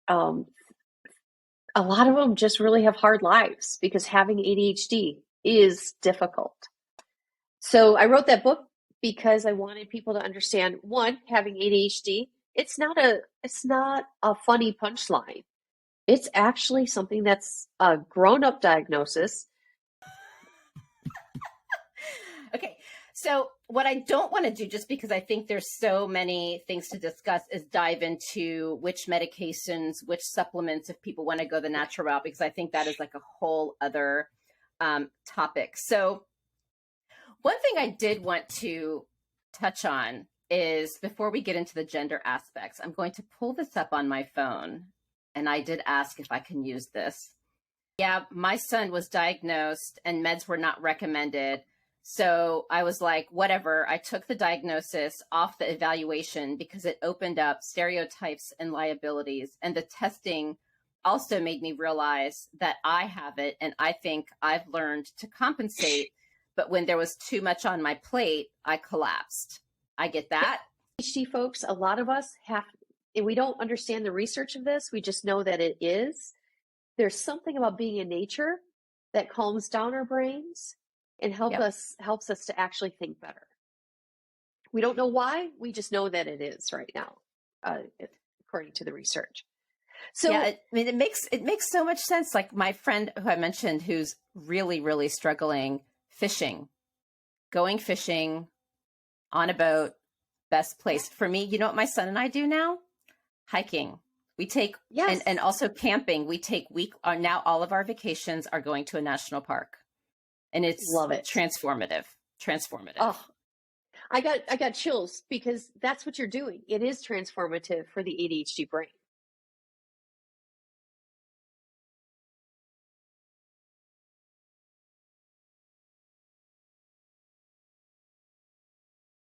um, a lot of them just really have hard lives because having ADHD is difficult. So I wrote that book because I wanted people to understand, one, having ADHD, it's not a funny punchline. It's actually something that's a grown-up diagnosis. Okay. So what I don't want to do, just because I think there's so many things to discuss, is dive into which medications, which supplements, if people want to go the natural route, because I think that is like a whole other topic. So one thing I did want to touch on is, before we get into the gender aspects, I'm going to pull this up on my phone. And I did ask if I can use this. Yeah, my son was diagnosed and meds were not recommended. So I was like, whatever. I took the diagnosis off the evaluation because it opened up stereotypes and liabilities. And the testing also made me realize that I have it. And I think I've learned to compensate. But when there was too much on my plate, I collapsed. I get that. ADHD folks, a lot of us have, and we don't understand the research of this. We just know that it is. There's something about being in nature that calms down our brains and helps us to actually think better. We don't know why. We just know that it is right now, according to the research. So yeah, it makes so much sense. Like my friend who I mentioned, who's really, really struggling fishing, going fishing on a boat, best place for me. You know what my son and I do now? Hiking. We take, and also camping. We take now all of our vacations are going to a national park, and it's transformative. Oh, I got chills because that's what you're doing. It is transformative for the ADHD brain.